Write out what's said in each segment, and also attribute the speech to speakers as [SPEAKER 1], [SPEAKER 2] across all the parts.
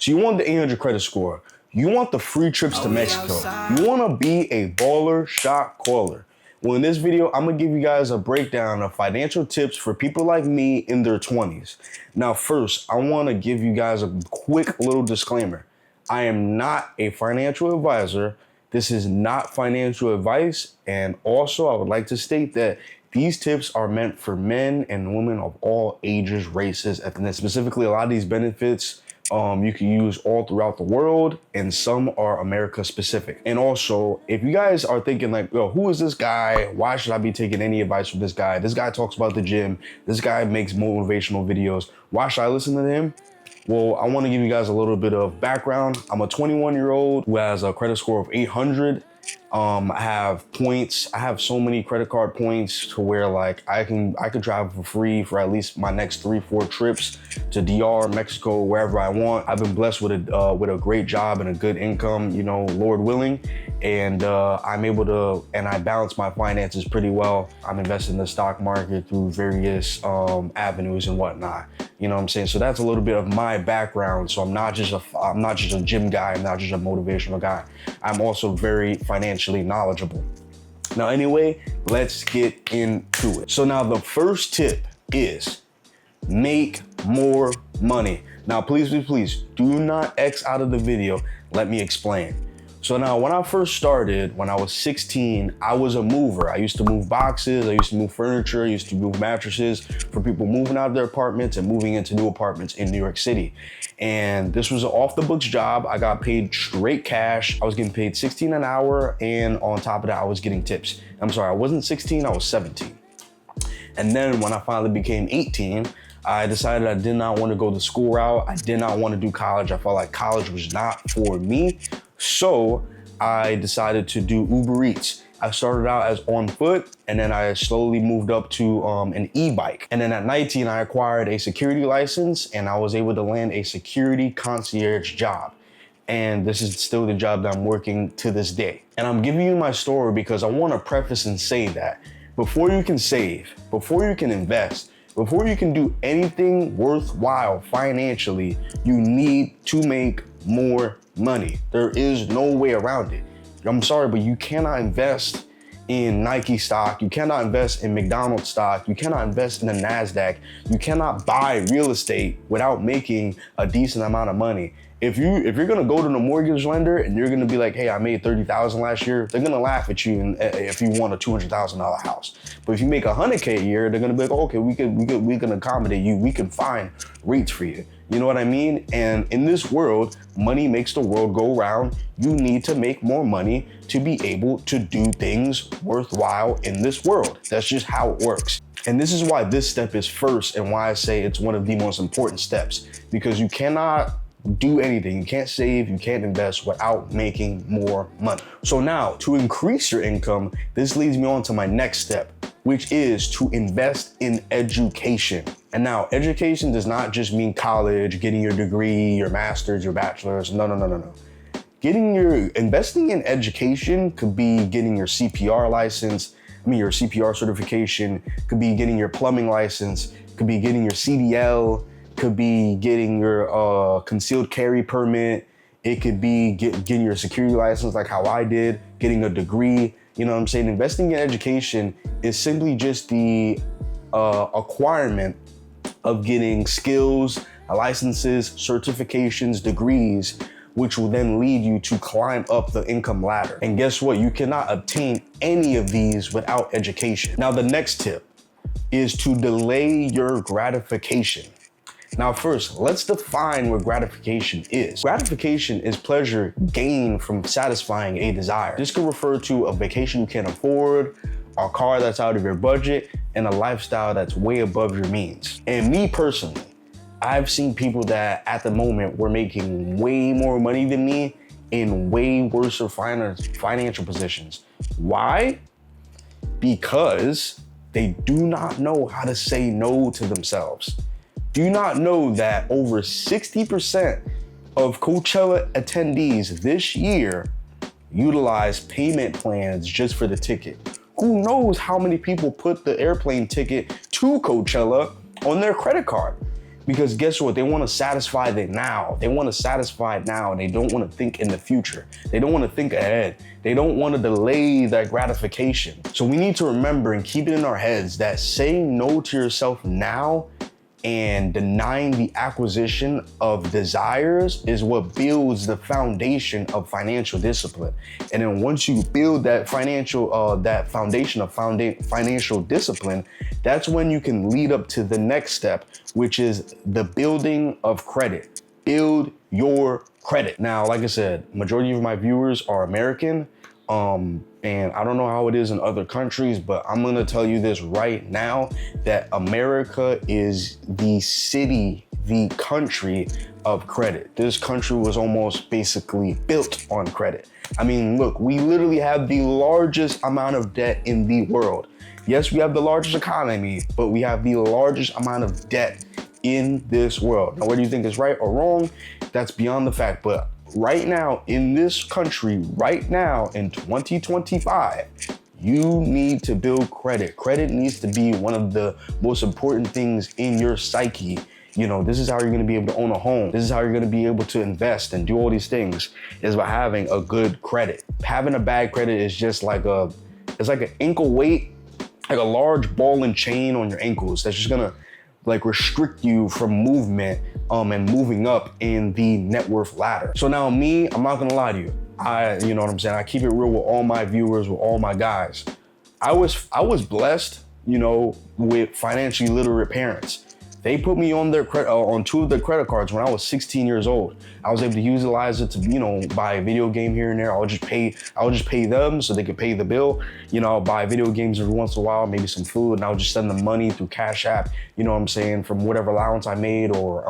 [SPEAKER 1] So you want the 800 credit score. You want the free trips to Mexico. You want to be a baller shot caller. Well, in this video, I'm going to give you guys a breakdown of financial tips for people like me in their 20s. Now, first, I want to give you guys a quick little disclaimer. I am not a financial advisor. This is not financial advice. And also, I would like to state that these tips are meant for men and women of all ages, races, and then specifically a lot of these benefits you can use all throughout the world, and some are America specific. And also, if you guys are thinking like, yo, who is this guy? Why should I be taking any advice from this guy? This guy talks about the gym. This guy makes motivational videos. Why should I listen to him? Well, I want to give you guys a little bit of background. I'm a 21-year-old who has a credit score of 800. I have points. I have so many credit card points to where like I could travel for free for at least my next 3-4 trips to DR, Mexico, wherever I want. I've been blessed with a great job and a good income, you know, Lord willing, and I'm able to, and I balance my finances pretty well. I'm invested in the stock market through various avenues and whatnot. You know what I'm saying? So that's a little bit of my background. So I'm not just a gym guy. I'm not just a motivational guy. I'm also very financially knowledgeable. Now, anyway, let's get into it. So now the first tip is make more money. Now, please do not X out of the video. Let me explain. So now when I first started, when I was 16, I was a mover. I used to move boxes, I used to move furniture, I used to move mattresses for people moving out of their apartments and moving into new apartments in New York City. And this was an off the books job. I got paid straight cash. I was getting paid $16 an hour. And on top of that, I was getting tips. I'm sorry, I wasn't 16, I was 17. And then when I finally became 18, I decided I did not want to go the school route. I did not want to do college. I felt like college was not for me. So I decided to do Uber Eats. I started out as on foot, and then I slowly moved up to an e-bike. And then at 19, I acquired a security license, and I was able to land a security concierge job. And this is still the job that I'm working to this day. And I'm giving you my story because I want to preface and say that before you can save, before you can invest, before you can do anything worthwhile financially, you need to make more money. There is no way around it. I'm sorry, but you cannot invest in Nike stock. You cannot invest in McDonald's stock. You cannot invest in the NASDAQ. You cannot buy real estate without making a decent amount of money. If you're gonna go to the mortgage lender and you're gonna be like, hey, I made $30,000 last year, they're gonna laugh at you if you want a $200,000 house. But if you make $100K a year, they're gonna be like, oh, okay, we can accommodate you. We can find rates for you. You know what I mean? And in this world, money makes the world go round. You need to make more money to be able to do things worthwhile in this world. That's just how it works. And this is why this step is first and why I say it's one of the most important steps, because you cannot do anything. You can't save, you can't invest without making more money. So now to increase your income, this leads me on to my next step, which is to invest in education. And now education does not just mean college, getting your degree, your master's, your bachelor's. No. Investing in education could be getting your CPR license, your CPR certification, could be getting your plumbing license, could be getting your CDL, could be getting your concealed carry permit. It could be getting your security license like how I did, getting a degree. You know what I'm saying? Investing in education is simply just the acquirement of getting skills, licenses, certifications, degrees, which will then lead you to climb up the income ladder. And guess what? You cannot obtain any of these without education. Now, the next tip is to delay your gratification. Now, first, let's define what gratification is. Gratification is pleasure gained from satisfying a desire. This could refer to a vacation you can't afford, a car that's out of your budget, and a lifestyle that's way above your means. And me personally, I've seen people that at the moment were making way more money than me in way worse financial positions. Why? Because they do not know how to say no to themselves. Do you not know that over 60% of Coachella attendees this year utilize payment plans just for the ticket? Who knows how many people put the airplane ticket to Coachella on their credit card? Because guess what? They want to satisfy the now. They want to satisfy now, and they don't want to think in the future. They don't want to think ahead. They don't want to delay that gratification. So we need to remember and keep it in our heads that saying no to yourself now and denying the acquisition of desires is what builds the foundation of financial discipline. And then once you build that foundation of financial discipline, that's when you can lead up to the next step, which is the building of credit. Build your credit. Now, like I said, majority of my viewers are American. And I don't know how it is in other countries, but I'm gonna tell you this right now, that America is the country of credit. This country was almost basically built on credit. I mean, look, we literally have the largest amount of debt in the world. Yes, we have the largest economy, but we have the largest amount of debt in this world. Now, whether you think it's right or wrong, that's beyond the fact, but right now in this country, right now in 2025, you need to build credit. Credit needs to be one of the most important things in your psyche. You know, this is how you're gonna be able to own a home. This is how you're gonna be able to invest and do all these things, is by having a good credit. Having a bad credit is just like it's like an ankle weight, like a large ball and chain on your ankles that's just gonna like restrict you from movement and moving up in the net worth ladder. So now me, I'm not gonna lie to you. You know what I'm saying? I keep it real with all my viewers, with all my guys. I was blessed, you know, with financially literate parents. They put me on their on 2 of their credit cards when I was 16 years old. I was able to utilize it to, you know, buy a video game here and there. I would just pay them so they could pay the bill. You know, I'll buy video games every once in a while, maybe some food, and I would just send them money through Cash App, you know what I'm saying, from whatever allowance I made or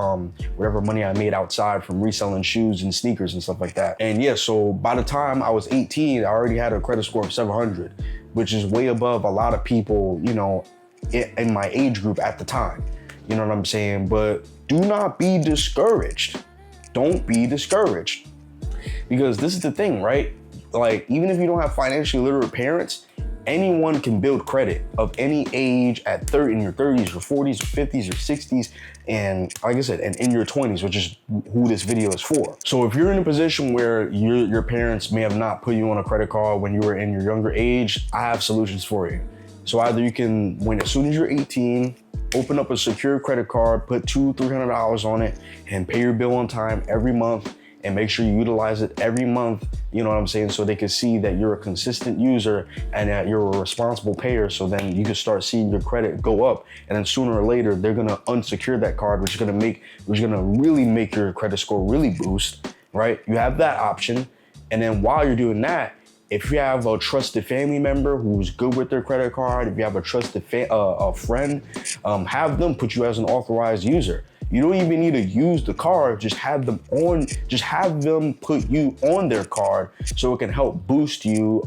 [SPEAKER 1] whatever money I made outside from reselling shoes and sneakers and stuff like that. And yeah, so by the time I was 18, I already had a credit score of 700, which is way above a lot of people, you know, in my age group at the time. You know what I'm saying? But do not be discouraged. Don't be discouraged. Because this is the thing, right? Like, even if you don't have financially literate parents, anyone can build credit of any age at 30, in your 30s or 40s or 50s or 60s. And like I said, and in your 20s, which is who this video is for. So if you're in a position where your parents may have not put you on a credit card when you were in your younger age, I have solutions for you. So either you can, as soon as you're 18, open up a secure credit card, put $200-$300 on it, and pay your bill on time every month, and make sure you utilize it every month, you know what I'm saying, so they can see that you're a consistent user and that you're a responsible payer, so then you can start seeing your credit go up. And then sooner or later, they're gonna unsecure that card, which is gonna really make your credit score really boost, right? You have that option. And then while you're doing that, if you have a trusted family member who's good with their credit card, if you have a trusted a friend, have them put you as an authorized user. You don't even need to use the card, just have them put you on their card so it can help boost you,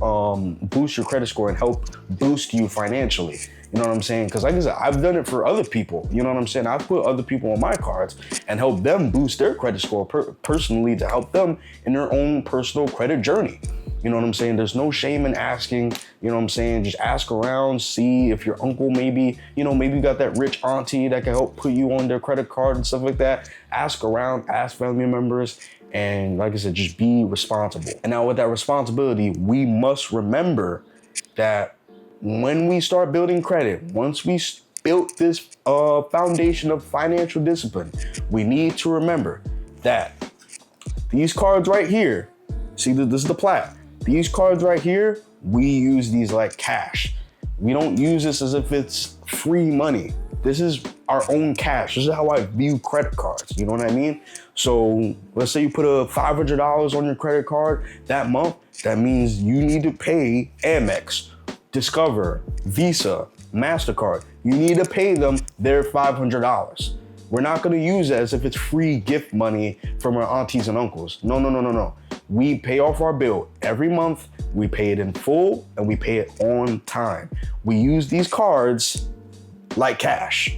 [SPEAKER 1] boost your credit score and help boost you financially. You know what I'm saying? Because like I said, I've done it for other people. You know what I'm saying? I've put other people on my cards and helped them boost their credit score personally to help them in their own personal credit journey. You know what I'm saying? There's no shame in asking, you know what I'm saying? Just ask around, see if your uncle maybe you got that rich auntie that can help put you on their credit card and stuff like that. Ask around, ask family members, and like I said, just be responsible. And now with that responsibility, we must remember that when we start building credit, once we built this foundation of financial discipline, we need to remember that these cards right here, see, this is the plat. These cards right here, we use these like cash. We don't use this as if it's free money. This is our own cash. This is how I view credit cards. You know what I mean? So let's say you put a $500 on your credit card that month. That means you need to pay Amex, Discover, Visa, MasterCard. You need to pay them their $500. We're not gonna use it as if it's free gift money from our aunties and uncles. No. We pay off our bill every month. We pay it in full and we pay it on time. We use these cards like cash.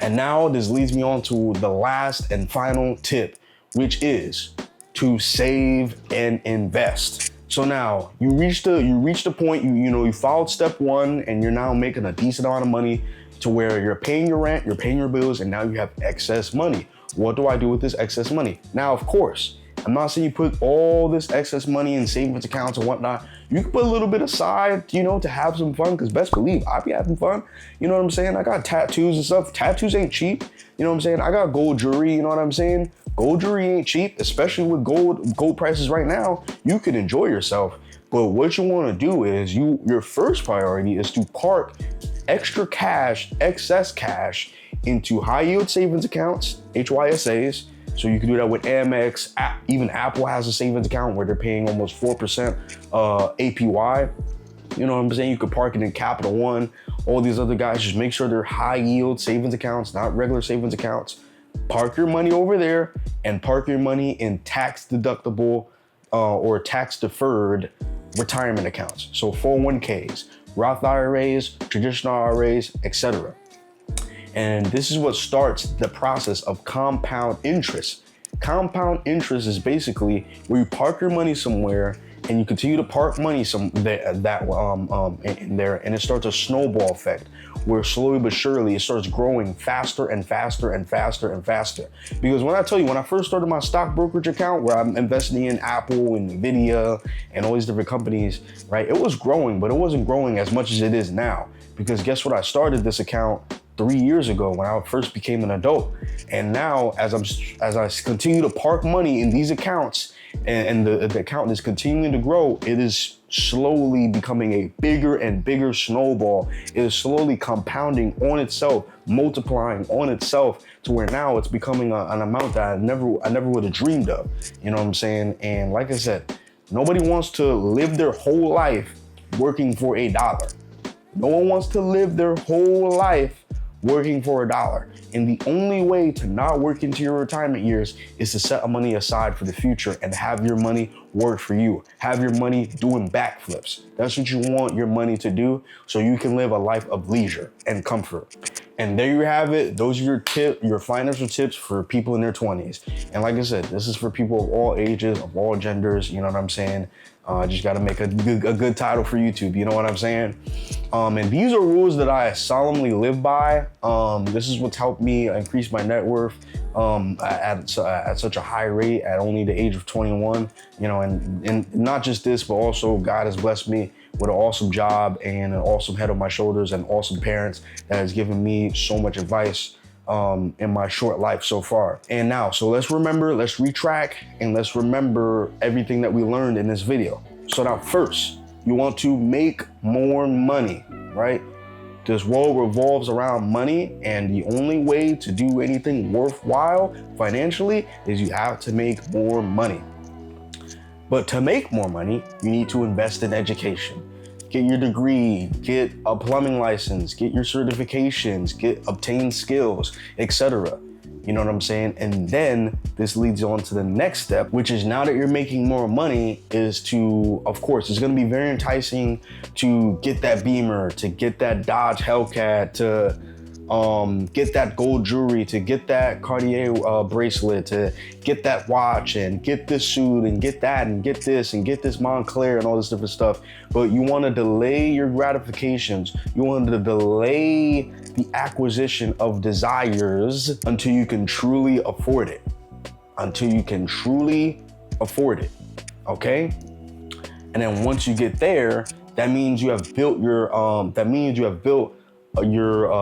[SPEAKER 1] And now this leads me on to the last and final tip, which is to save and invest. So now you reached the point, you followed step 1 and you're now making a decent amount of money. to where you're paying your rent, you're paying your bills, and now you have excess money. What do I do with this excess money? Now, of course, I'm not saying you put all this excess money in savings accounts and whatnot. You can put a little bit aside, to have some fun, because best believe I be having fun. You know what I'm saying? I got tattoos and stuff. Tattoos ain't cheap. You know what I'm saying? I got gold jewelry, you know what I'm saying? Gold jewelry ain't cheap, especially with gold prices right now. You can enjoy yourself. But what you want to do is your first priority is to park extra cash, excess cash into high yield savings accounts, HYSAs. So you can do that with Amex. Even Apple has a savings account where they're paying almost 4% APY. You know what I'm saying? You could park it in Capital One. All these other guys, just make sure they're high yield savings accounts, not regular savings accounts. Park your money over there and park your money in tax deductible or tax deferred retirement accounts. So 401ks, Roth IRAs, traditional IRAs, etc. And this is what starts the process of compound interest. Compound interest is basically where you park your money somewhere and you continue to park money in there, and it starts a snowball effect where slowly but surely it starts growing faster and faster and faster and faster. Because when I first started my stock brokerage account where I'm investing in Apple and Nvidia and all these different companies, right? It was growing, but it wasn't growing as much as it is now. Because guess what? I started this account 3 years ago when I first became an adult. And now as I continue to park money in these accounts and the account is continuing to grow, it is slowly becoming a bigger and bigger snowball. It is slowly compounding on itself, multiplying on itself to where now it's becoming an amount that I never would have dreamed of. You know what I'm saying? And like I said, nobody wants to live their whole life working for $1. No one wants to live their whole life working for $1. And the only way to not work into your retirement years is to set money aside for the future and have your money work for you. Have your money doing backflips. That's what you want your money to do so you can live a life of leisure and comfort. And there you have it. Those are your financial tips for people in their 20s. And like I said, this is for people of all ages, of all genders. You know what I'm saying? Just got to make a good title for YouTube. You know what I'm saying? And these are rules that I solemnly live by. This is what's helped me increase my net worth at such a high rate at only the age of 21. You know, and not just this, but also God has blessed me with an awesome job and an awesome head on my shoulders and awesome parents that has given me so much advice in my short life so far. And now, so let's retrack, and let's remember everything that we learned in this video. So now first, you want to make more money, right? This world revolves around money, and the only way to do anything worthwhile financially is you have to make more money. But to make more money, you need to invest in education. Get your degree, get a plumbing license, get your certifications, obtain skills, etc. You know what I'm saying? And then this leads on to the next step, which is now that you're making more money is to, of course, it's going to be very enticing to get that Beamer, to get that Dodge Hellcat, to get that gold jewelry, to get that Cartier bracelet, to get that watch and get this suit and get that and get this Montclair and all this different stuff. But you want to delay your gratifications. You want to delay the acquisition of desires until you can truly afford it. Okay? And then once you get there, that means you have built your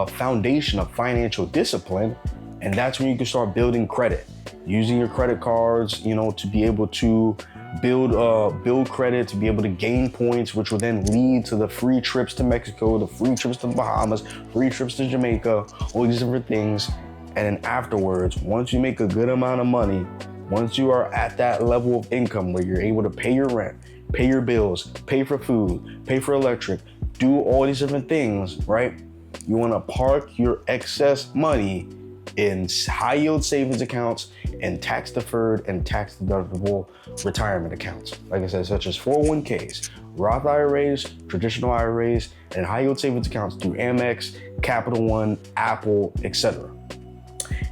[SPEAKER 1] foundation of financial discipline, and that's when you can start building credit, using your credit cards, to be able to build credit, to be able to gain points, which will then lead to the free trips to Mexico, the free trips to the Bahamas, free trips to Jamaica, all these different things. And then afterwards, once you make a good amount of money, once you are at that level of income where you're able to pay your rent, pay your bills, pay for food, pay for electric, do all these different things, right? You want to park your excess money in high yield savings accounts and tax deferred and tax deductible retirement accounts. Like I said, such as 401ks, Roth IRAs, traditional IRAs, and high yield savings accounts through Amex, Capital One, Apple, etc.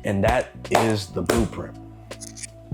[SPEAKER 1] And that is the blueprint.